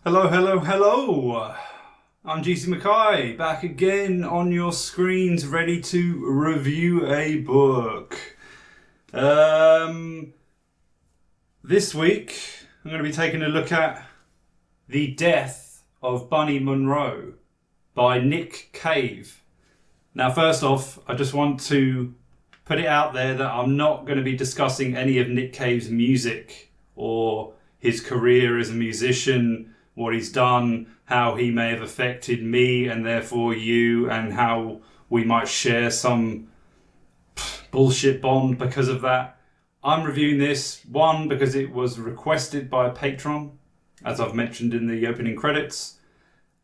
Hello, hello, hello. I'm GC McKay, back again on your screens, ready to review a book. This week, I'm going to be taking a look at The Death of Bunny Munro by Nick Cave. Now, first off, I just want to put it out there that I'm not going to be discussing any of Nick Cave's music or his career as a musician, what he's done, how he may have affected me and therefore you, and how we might share some bullshit bond because of that. I'm reviewing this, one, because it was requested by a patron, as I've mentioned in the opening credits,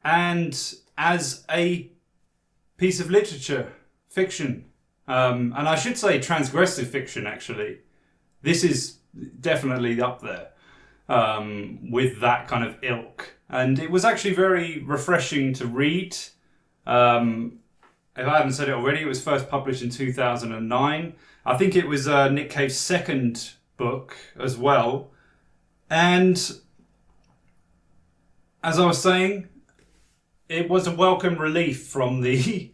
and as a piece of literature, fiction, and I should say transgressive fiction, actually. This is definitely up there with that kind of ilk. And it was actually very refreshing to read. If I haven't said it already, it was first published in 2009. I think it was Nick Cave's second book as well. And as I was saying, it was a welcome relief from the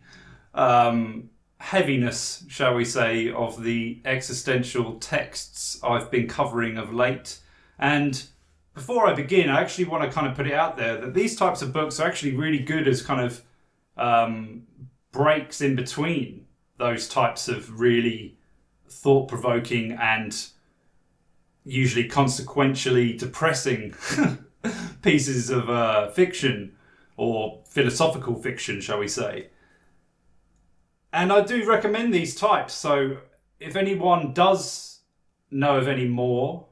heaviness, shall we say, of the existential texts I've been covering of late. And before I begin, I actually want to kind of put it out there that these types of books are actually really good as kind of breaks in between those types of really thought-provoking and usually consequentially depressing pieces of fiction, or philosophical fiction, shall we say. And I do recommend these types, so if anyone does know of any more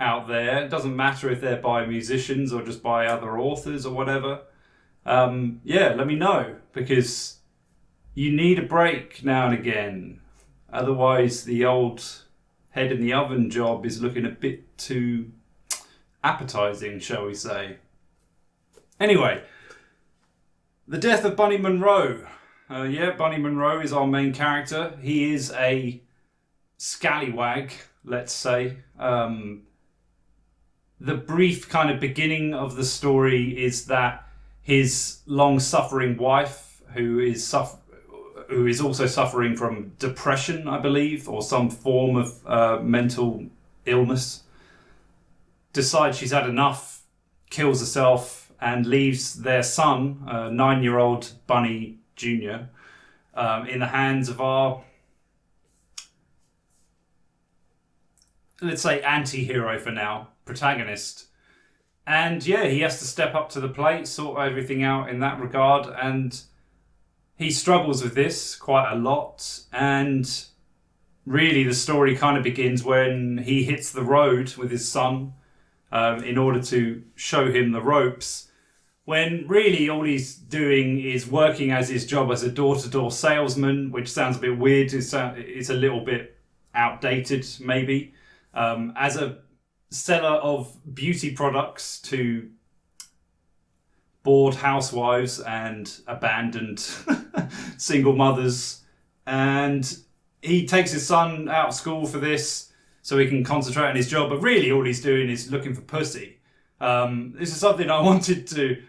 out there, it doesn't matter if they're by musicians or just by other authors or whatever, let me know, because you need a break now and again. Otherwise the old head in the oven job is looking a bit too appetizing, shall we say. Anyway, The Death of Bunny Munro. Bunny Munro is our main character. He is a scallywag, let's say. The brief kind of beginning of the story is that his long-suffering wife, who is also suffering from depression, I believe, or some form of mental illness, decides she's had enough, kills herself, and leaves their son, 9-year-old Bunny Jr., in the hands of our, let's say, anti-hero for now, protagonist. And yeah, he has to step up to the plate, sort everything out in that regard, and he struggles with this quite a lot. And really the story kind of begins when he hits the road with his son in order to show him the ropes, when really all he's doing is working as his job as a door-to-door salesman, which sounds a bit weird. It's a little bit outdated, maybe. As a seller of beauty products to bored housewives and abandoned single mothers. And he takes his son out of school for this so he can concentrate on his job, but really all he's doing is looking for pussy. This is something I wanted to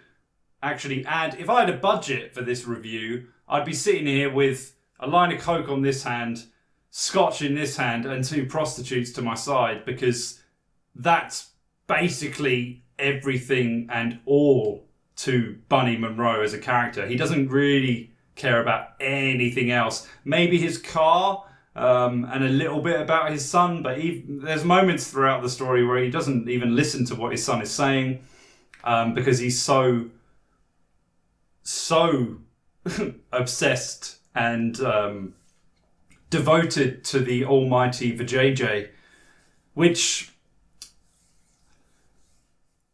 actually add. If I had a budget for this review, I'd be sitting here with a line of coke on this hand, scotch in this hand, and 2 prostitutes to my side, because that's basically everything and all to Bunny Munro as a character. He doesn't really care about anything else. Maybe his car, and a little bit about his son, but there's moments throughout the story where he doesn't even listen to what his son is saying, because he's so obsessed and devoted to the almighty Vajayjay, which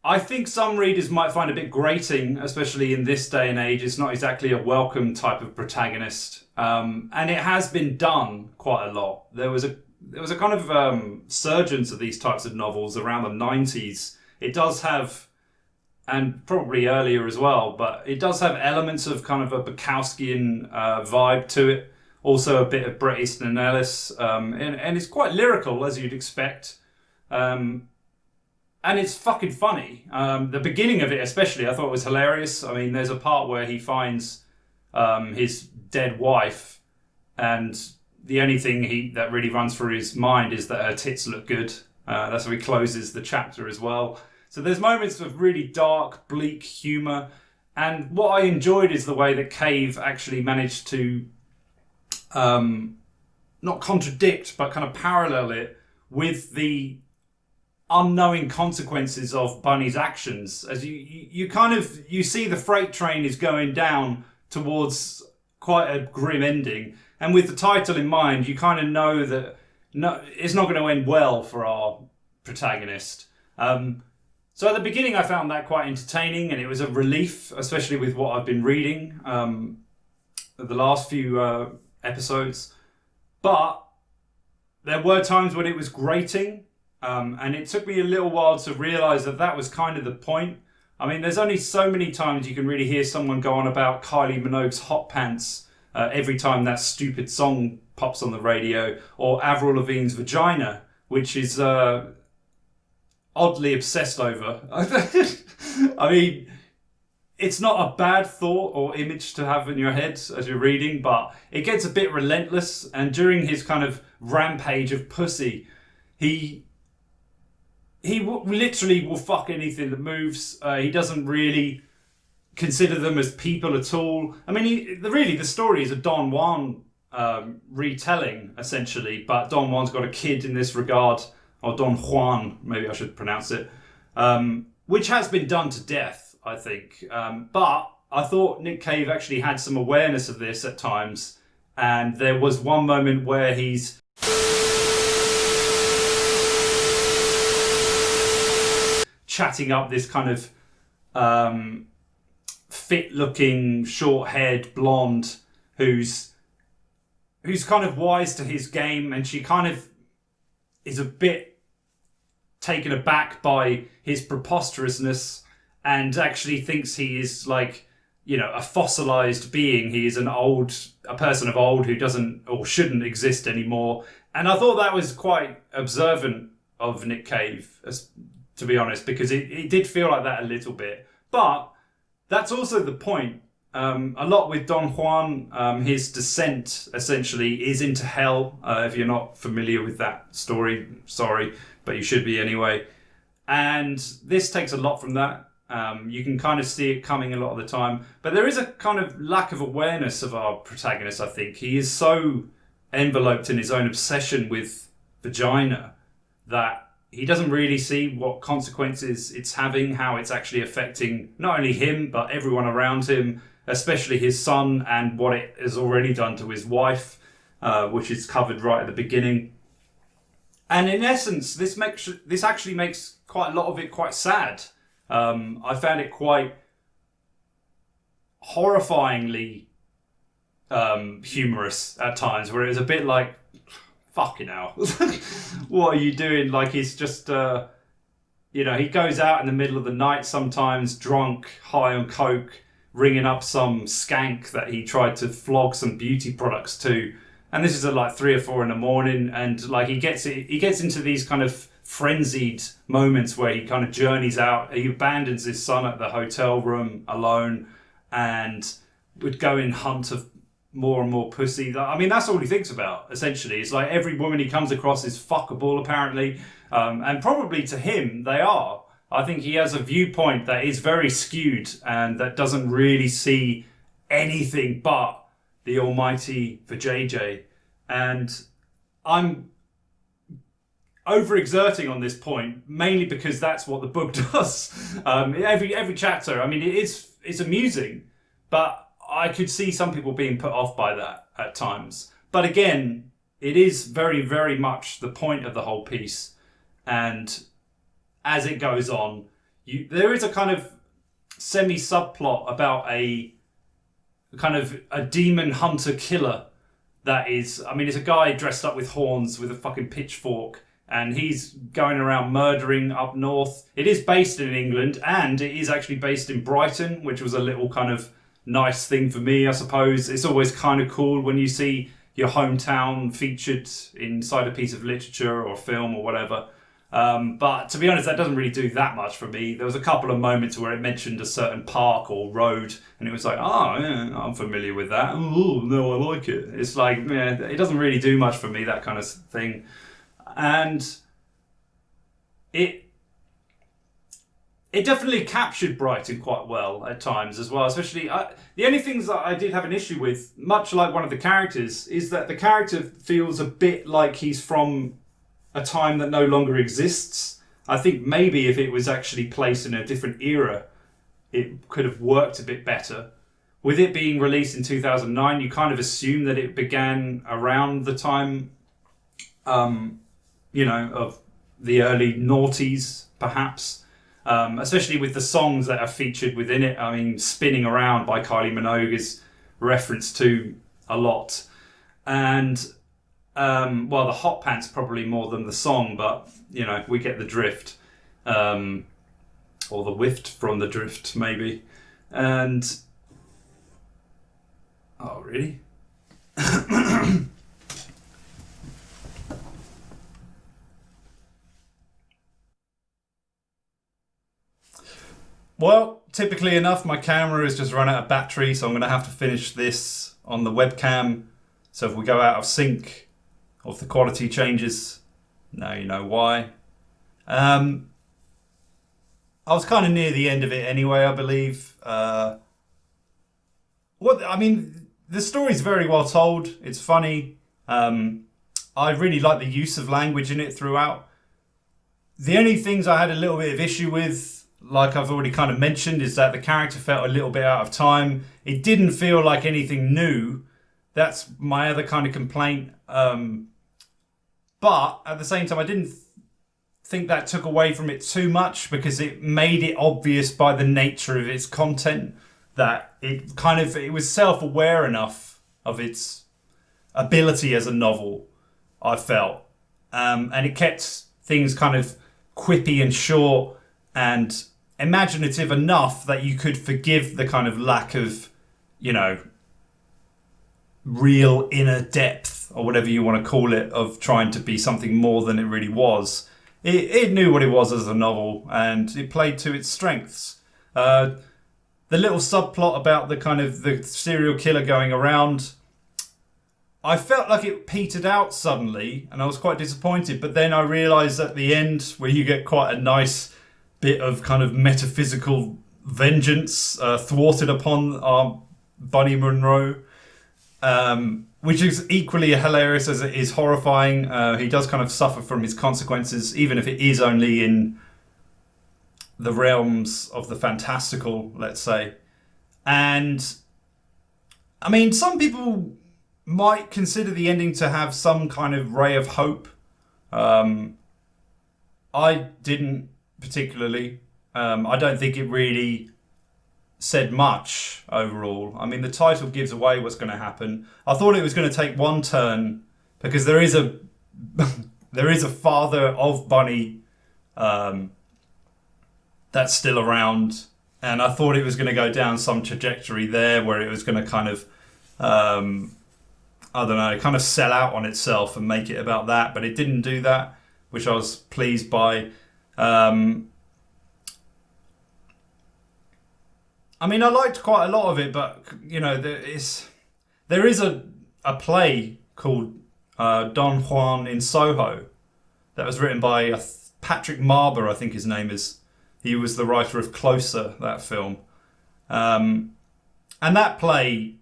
I think some readers might find a bit grating, especially in this day and age. It's not exactly a welcome type of protagonist, and it has been done quite a lot. There was a kind of surgence of these types of novels around the 90s. It does have, and probably earlier as well, but it does have elements of kind of a Bukowskian vibe to it. Also a bit of Bret Easton Ellis, and it's quite lyrical, as you'd expect. And it's fucking funny. The beginning of it especially, I thought was hilarious. I mean, there's a part where he finds his dead wife, and the only thing that really runs through his mind is that her tits look good. That's how he closes the chapter as well. So there's moments of really dark, bleak humour. And what I enjoyed is the way that Cave actually managed to not contradict, but kind of parallel it with the unknowing consequences of Bunny's actions. As you see the freight train is going down towards quite a grim ending. And with the title in mind, you kind of know that it's not going to end well for our protagonist. So at the beginning, I found that quite entertaining, and it was a relief, especially with what I've been reading the last few episodes. But there were times when it was grating, and it took me a little while to realise that was kind of the point. I mean, there's only so many times you can really hear someone go on about Kylie Minogue's hot pants every time that stupid song pops on the radio, or Avril Lavigne's vagina, which is oddly obsessed over. I mean, it's not a bad thought or image to have in your head as you're reading, but it gets a bit relentless. And during his kind of rampage of pussy, he literally will fuck anything that moves. He doesn't really consider them as people at all. I mean, the story is a Don Juan retelling, essentially, but Don Juan's got a kid in this regard, or Don Juan, maybe I should pronounce it, which has been done to death, I think. But I thought Nick Cave actually had some awareness of this at times, and there was one moment where he's chatting up this kind of fit-looking, short-haired blonde who's kind of wise to his game, and she kind of is a bit taken aback by his preposterousness and actually thinks he is like, a fossilized being. He is a person of old who doesn't or shouldn't exist anymore. And I thought that was quite observant of Nick Cave, to be honest, because it did feel like that a little bit. But that's also the point. A lot with Don Juan, his descent essentially is into hell. If you're not familiar with that story, sorry, but you should be anyway. And this takes a lot from that. You can kind of see it coming a lot of the time. But there is a kind of lack of awareness of our protagonist, I think. He is so enveloped in his own obsession with vagina that he doesn't really see what consequences it's having, how it's actually affecting not only him, but everyone around him, especially his son, and what it has already done to his wife, which is covered right at the beginning. And in essence, this actually makes quite a lot of it quite sad. I found it quite horrifyingly humorous at times, where it was a bit like, fucking hell, what are you doing? Like, he's just, he goes out in the middle of the night sometimes, drunk, high on coke, ringing up some skank that he tried to flog some beauty products to. And this is at like 3 or 4 in the morning. And like, he gets into these kind of frenzied moments where he kind of journeys out. He abandons his son at the hotel room alone and would go in hunt of more and more pussy. I mean, that's all he thinks about, essentially. It's like every woman he comes across is fuckable, apparently. And probably to him, they are. I think he has a viewpoint that is very skewed and that doesn't really see anything but the almighty vajayjay. And I'm overexerting on this point, mainly because that's what the book does. Every chapter, I mean, it's amusing, but I could see some people being put off by that at times. But again, it is very, very much the point of the whole piece. And as it goes on, there is a kind of semi-subplot about a kind of a demon hunter killer that is, I mean, it's a guy dressed up with horns with a fucking pitchfork, and he's going around murdering up north. It is based in England, and it is actually based in Brighton, which was a little kind of nice thing for me, I suppose. It's always kind of cool when you see your hometown featured inside a piece of literature or film or whatever. But to be honest, that doesn't really do that much for me. There was a couple of moments where it mentioned a certain park or road, and it was like, oh, yeah, I'm familiar with that. Oh, no, I like it. It's like, yeah, it doesn't really do much for me, that kind of thing. And it definitely captured Brighton quite well at times as well. Especially, the only things that I did have an issue with, much like one of the characters, is that the character feels a bit like he's from a time that no longer exists. I think maybe if it was actually placed in a different era, it could have worked a bit better. With it being released in 2009, you kind of assume that it began around the time, of the early noughties, perhaps. Especially with the songs that are featured within it. I mean, Spinning Around by Kylie Minogue is referenced to a lot. And, the Hot Pants probably more than the song, but, we get the drift. Or the whift from the drift, maybe. And... Oh, really? Well, typically enough, my camera has just run out of battery, so I'm going to have to finish this on the webcam. So if we go out of sync, or if the quality changes, now you know why. I was kind of near the end of it anyway, I believe. The story's very well told. It's funny. I really like the use of language in it throughout. The only things I had a little bit of issue with, like I've already kind of mentioned, is that the character felt a little bit out of time. It didn't feel like anything new. That's my other kind of complaint. But at the same time, I didn't think that took away from it too much, because it made it obvious by the nature of its content that it was self-aware enough of its ability as a novel, I felt. And it kept things kind of quippy and short and imaginative enough that you could forgive the kind of lack of, real inner depth, or whatever you want to call it, of trying to be something more than it really was. It knew what it was as a novel, and it played to its strengths. The little subplot about the serial killer going around, I felt like it petered out suddenly, and I was quite disappointed. But then I realised at the end, where you get quite a nice bit of kind of metaphysical vengeance thwarted upon our Bunny Munro, which is equally hilarious as it is horrifying. He does kind of suffer from his consequences, even if it is only in the realms of the fantastical, let's say. And I mean, some people might consider the ending to have some kind of ray of hope. I didn't particularly. I don't think it really said much overall. I mean, the title gives away what's going to happen. I thought it was going to take one turn, because there is a father of Bunny that's still around, and I thought it was going to go down some trajectory there where it was going to kind of kind of sell out on itself and make it about that, but it didn't do that, which I was pleased by. I liked quite a lot of it, but there is a play called Don Juan in Soho that was written by Patrick Marber, I think his name is. He was the writer of Closer, that film. And that play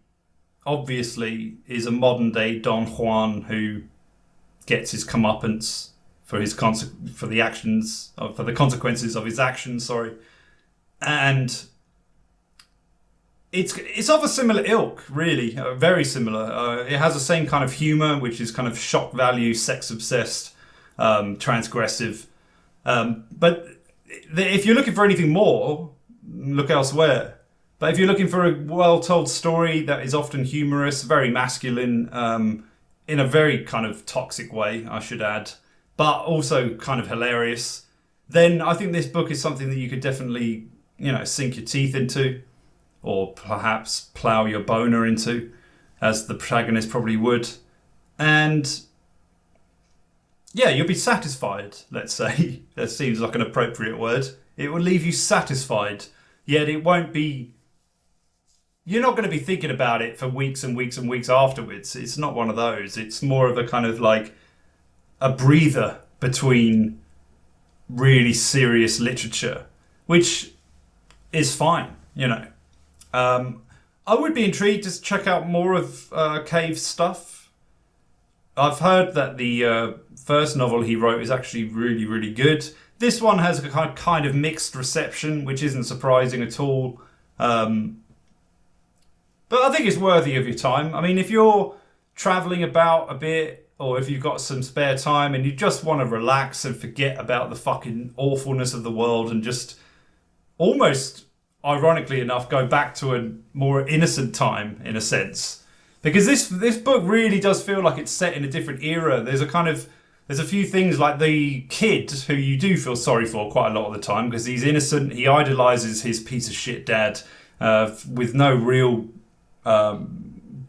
obviously is a modern day Don Juan who gets his comeuppance for the consequences of his actions. And it's of a similar ilk, really, very similar. It has the same kind of humour, which is kind of shock value, sex obsessed, transgressive. But if you're looking for anything more, look elsewhere. But if you're looking for a well-told story that is often humorous, very masculine, in a very kind of toxic way, I should add, but also kind of hilarious, then I think this book is something that you could definitely, sink your teeth into, or perhaps plough your boner into, as the protagonist probably would. And yeah, you'll be satisfied, let's say. That seems like an appropriate word. It will leave you satisfied, yet it won't be... You're not going to be thinking about it for weeks and weeks and weeks afterwards. It's not one of those. It's more of a kind of like a breather between really serious literature, which is fine, you know. I would be intrigued to check out more of Cave's stuff. I've heard that the first novel he wrote is actually really, really good. This one has a kind of mixed reception, which isn't surprising at all. But I think it's worthy of your time. I mean, if you're travelling about a bit, or if you've got some spare time and you just want to relax and forget about the fucking awfulness of the world and just almost, ironically enough, go back to a more innocent time, in a sense. Because this book really does feel like it's set in a different era. There's a few things like the kid, who you do feel sorry for quite a lot of the time, because he's innocent, he idolises his piece of shit dad with no real...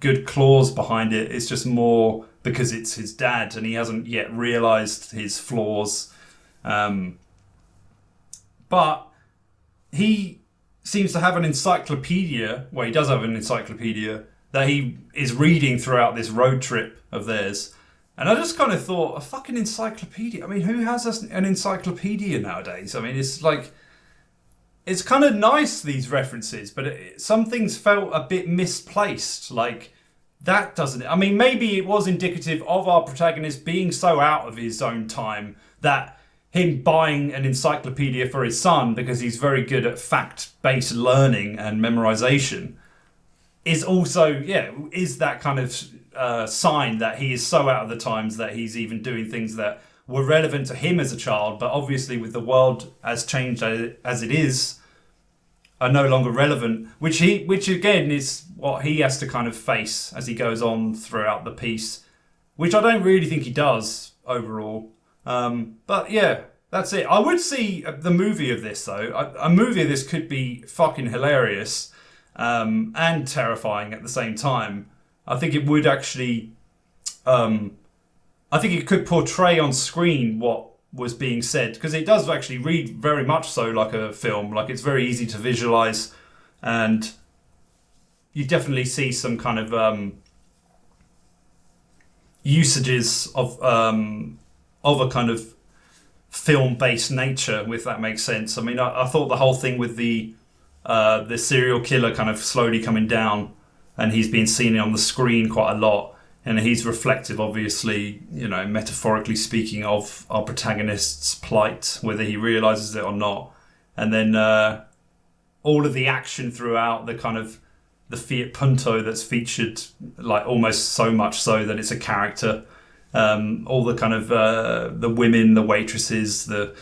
good clause behind it. It's just more because it's his dad and he hasn't yet realised his flaws. But he seems to have an encyclopedia. Well, he does have an encyclopedia that he is reading throughout this road trip of theirs. And I just kind of thought, a fucking encyclopedia? I mean, who has an encyclopedia nowadays? I mean, it's like... It's kind of nice, these references, but some things felt a bit misplaced. Like, that doesn't... I mean, maybe it was indicative of our protagonist being so out of his own time that him buying an encyclopedia for his son because he's very good at fact-based learning and memorization is also, is that kind of sign that he is so out of the times that he's even doing things that were relevant to him as a child, but obviously with the world as changed as it is, are no longer relevant, which again is what he has to kind of face as he goes on throughout the piece, which I don't really think he does overall. But yeah, that's it. I would see the movie of this though. A movie of this could be fucking hilarious and terrifying at the same time. I think it would actually... I think it could portray on screen what was being said, because it does actually read very much so like a film. Like, it's very easy to visualize, and you definitely see some kind of usages of a kind of film-based nature, if that makes sense. I mean, I thought the whole thing with the serial killer kind of slowly coming down, and he's been seen on the screen quite a lot. And he's reflective, obviously, you know, metaphorically speaking, of our protagonist's plight, whether he realises it or not. And then all of the action throughout, the kind of the Fiat Punto that's featured, like almost so much so that it's a character. All the kind of the women, the waitresses, the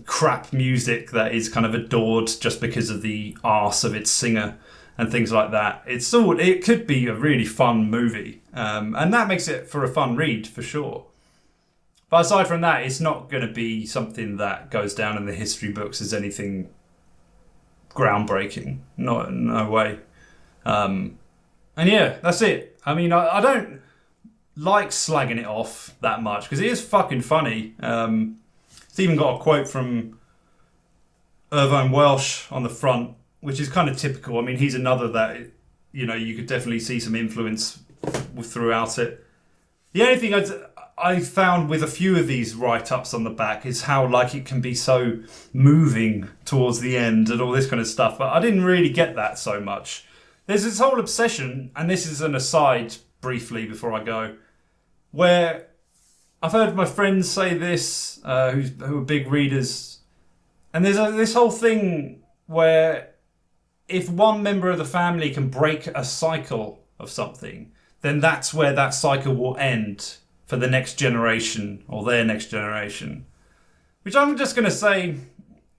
crap music that is kind of adored just because of the arse of its singer. And things like that. It could be a really fun movie. And that makes it for a fun read, for sure. But aside from that, it's not going to be something that goes down in the history books as anything groundbreaking. No way. And yeah, that's it. I mean, I don't like slagging it off that much, because it is fucking funny. It's even got a quote from Irvine Welsh on the front, which is kind of typical. I mean, he's another that, you know, you could definitely see some influence throughout it. The only thing I found with a few of these write-ups on the back is how, like, it can be so moving towards the end and all this kind of stuff. But I didn't really get that so much. There's this whole obsession, and this is an aside briefly before I go, where I've heard my friends say this, who are big readers, and there's this whole thing where if one member of the family can break a cycle of something, then that's where that cycle will end for the next generation or their next generation. Which I'm just going to say,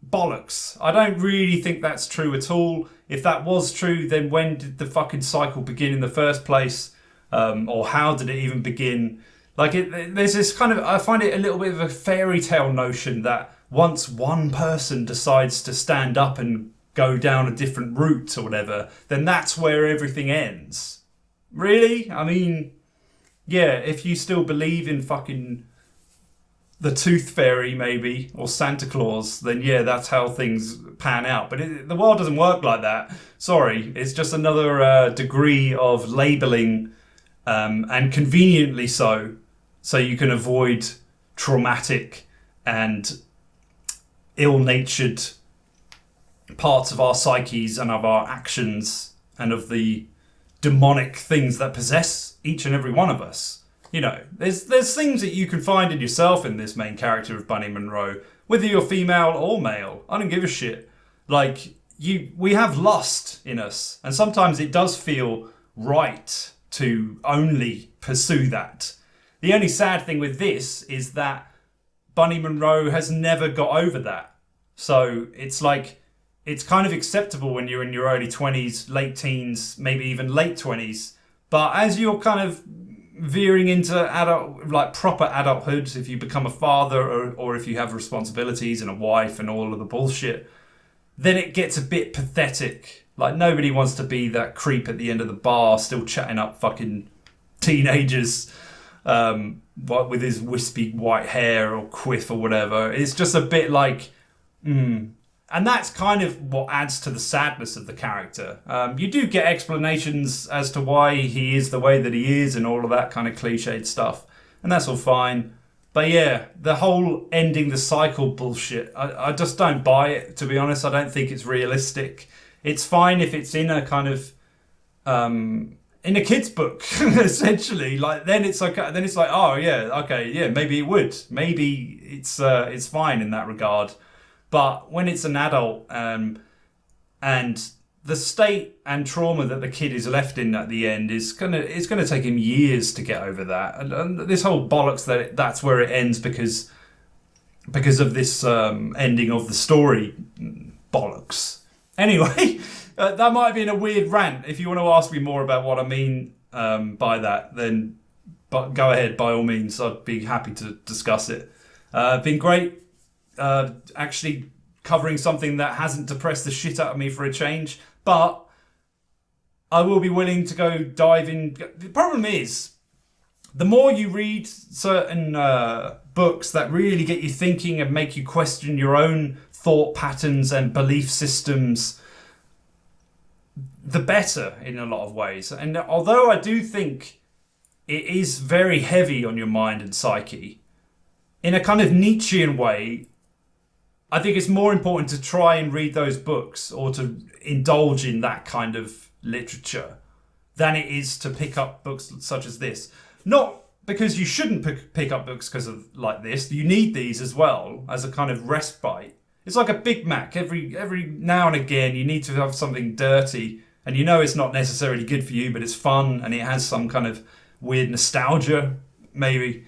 bollocks. I don't really think that's true at all. If that was true, then when did the fucking cycle begin in the first place? Or how did it even begin? Like, there's this kind of... I find it a little bit of a fairy tale notion that once one person decides to stand up and go down a different route or whatever, then that's where everything ends. Really? I mean, yeah, if you still believe in fucking the Tooth Fairy maybe, or Santa Claus, then yeah, that's how things pan out. But the world doesn't work like that. Sorry, it's just another degree of labelling, and conveniently so you can avoid traumatic and ill-natured parts of our psyches and of our actions and of the demonic things that possess each and every one of us. You know, there's things that you can find in yourself in this main character of Bunny Munro, whether you're female or male. I don't give a shit. Like, we have lust in us, and sometimes it does feel right to only pursue that. The only sad thing with this is that Bunny Munro has never got over that. So it's like, it's kind of acceptable when you're in your early 20s, late teens, maybe even late 20s. But as you're kind of veering into adult, like proper adulthood, if you become a father or if you have responsibilities and a wife and all of the bullshit, then it gets a bit pathetic. Like, nobody wants to be that creep at the end of the bar still chatting up fucking teenagers with his wispy white hair or quiff or whatever. It's just a bit like, And that's kind of what adds to the sadness of the character. You do get explanations as to why he is the way that he is and all of that kind of cliched stuff. And that's all fine. But yeah, the whole ending the cycle bullshit, I just don't buy it, to be honest. I don't think it's realistic. It's fine if it's in a kind of, in a kid's book, essentially. Like, then it's okay. Then it's like, oh yeah, okay, yeah, maybe it would. Maybe it's fine in that regard. But when it's an adult, and the state and trauma that the kid is left in at the end it's gonna take him years to get over that. And this whole bollocks that's where it ends because of this ending of the story bollocks. Anyway, that might have been a weird rant. If you want to ask me more about what I mean by that, then go ahead, by all means. I'd be happy to discuss it. Been great. Actually covering something that hasn't depressed the shit out of me for a change, but I will be willing to go dive in. The problem is, the more you read certain books that really get you thinking and make you question your own thought patterns and belief systems, the better in a lot of ways. And although I do think it is very heavy on your mind and psyche, in a kind of Nietzschean way, I think it's more important to try and read those books or to indulge in that kind of literature than it is to pick up books such as this. Not because you shouldn't pick up books because of like this. You need these as well as a kind of respite. It's like a Big Mac. Every now and again you need to have something dirty, and you know it's not necessarily good for you, but it's fun and it has some kind of weird nostalgia maybe.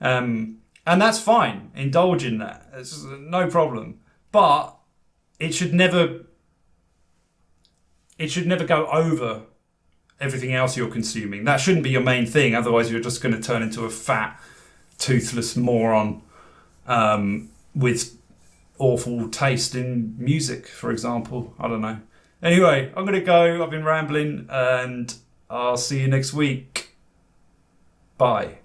And that's fine. Indulge in that. It's no problem. But it should never go over everything else you're consuming. That shouldn't be your main thing. Otherwise, you're just going to turn into a fat, toothless moron with awful taste in music, for example. I don't know. Anyway, I'm going to go. I've been rambling, and I'll see you next week. Bye.